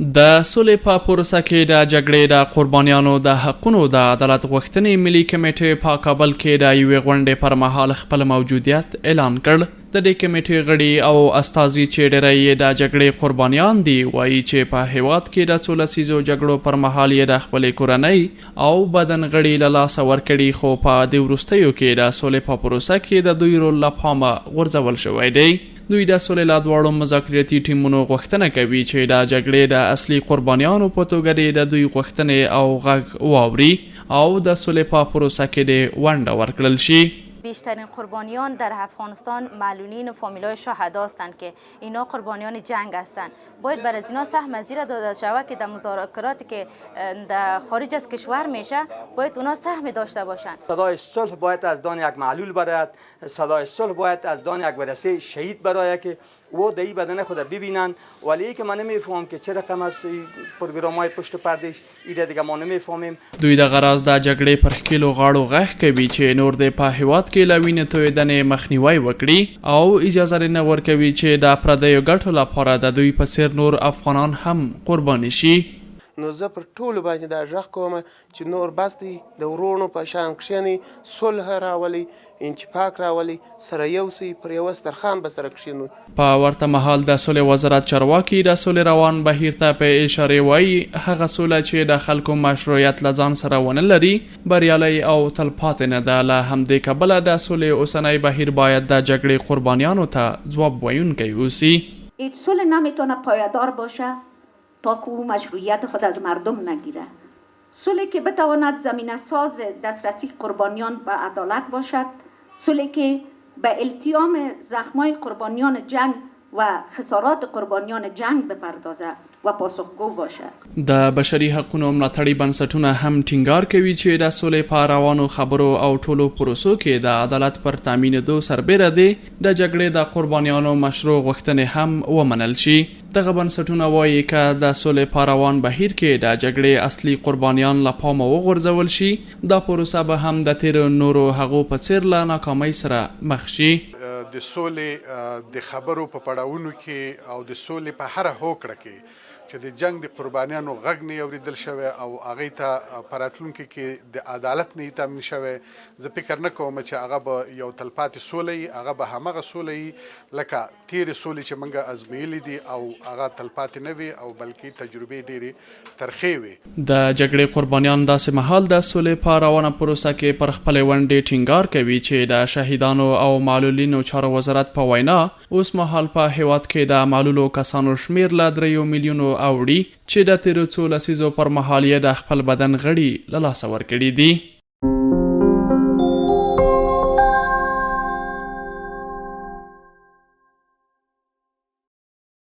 د سولې په پروسه کې د جګړې د قربانیانو د حقونو د عدالت غوښتنې ملي کمیټې په کابل کې د یوې غونډې پر مهال خپل موجودیت اعلان کړ. د دې کمیټې غړي او استازي چې ډېری یې د جګړې قربانیان دي وایي چې په هیواد کې د څو لسیزو جګړو پر مهال یې د خپلې کورنۍ او بدن غړي له لاسه ورکړي، خو په دې وروستیو کې د سولې په پروسه کې د دوی رول له پامه غورځول شوی دی. دوی د سولې له دواړو مذاکراتي ټیمونو غوښتنه کوي چې د جګړې د اصلي قربانیانو په توګه د دوی غوښتنې او غږ واوري او د سولې په پروسه کې د ونډه ورکړل شي. بیشترین قربانیان در افغانستان معلولین و فامیلای شهدا هستند که اینا قربانیان جنگ هستند. باید بر از اینا سهم زیر داده شود که در مذاکراتی که در خارج از کشور میشه باید اونا سهم داشته باشند. صدای صلح باید از دان یک معلول برآید، صدای صلح باید از دان یک ورثه شهید برآید که و دایی بدن خود ببینن. ولی که من نمیفهم که چه رقم از پروگرام‌های پشت پردهش ایده دیگه ما نمیفهمیم. دوی د غراض د جګړې پر ښکېلو غاړو غږ کوي چې نور د په هیواد کې له وینې تویېدنې مخنیوی وکړي او اجازه نه ورکوي چې د پردیو ګټو لپاره د دوی په څېر نور افغانان هم قرباني شي. نو زه پر ټولو باندې دا غږ کوم چې نور بس دی د ورونو په شان کښېنئ، صلح راولئ، انچپاک راولئ، سره یو سئ، پر یوه سترخوان به سره کښېنو. په ورته مهال د سولې وزارت چارواکي د سولې روان بهیر ته په اشارې وایي هغه سوله چې د خلکو مشروعیت له ځان سره ونه لري بریالی او تلپاتې نه ده. له همدې کبله د سولې اوسنی بهیر باید د جګړې قربانیانو ته ځواب ویونکی اوسي. صلح نمیتونه پایدار باشه تا که او مشروعیت خود از مردم نگیره. صلحی که بتواند زمینه ساز دسترسی قربانیان به عدالت باشد، صلحی که به التیام زخمای قربانیان جنگ و خسارات قربانیان جنگ بپردازه و پاسخگو باشه. د بشري حقوقو ملاتړي بنسټونه هم ټینګار کوي چې د سولې په روانو خبرو او ټولو پروسو کې د عدالت پر تامینېدو سربیره دی د جګړې د قربانیانو مشروع غوښتنې هم ومنل شي. دغه بنسټونه وایي که د سولې په روان بهیر کې د جګړې اصلي قربانیان له پامه وغورځول شي دا پروسه به هم د تیرو نورو هغو په څېر له ناکامۍ سره مخ شي. د سولې د خبرو په پړاوونو کې او د سولې په هره هوکړه کې چې د جنگ د قربانیانو غږ نه اورېدل شوی او هغې ته په راتلونکي کې د عدالت نه تامین شوی، زه فکر نه کوم چې هغه به یو تلپاتې سوله وي. هغه به همغه سوله وي لکه تېرې سولې چې موږ ازمویلي دي او هغه تلپاتې نه وي او بلکې تجربې ډېرې ترخې وي. د جګړې قربانیان داسې مهال د سولې په روانه پروسه کې پر خپلې ونډې ټینګار کوي چې د شهیدانو او معلولینو چارو وزارت په وینا اوس مهال په هیواد کې د معلولو کسانو شمیر له 3 میلیونو اوړي چې د تیرو څو لسیزو پر مهال یې د خپل بدن غړي له لاسه ورکړي دي.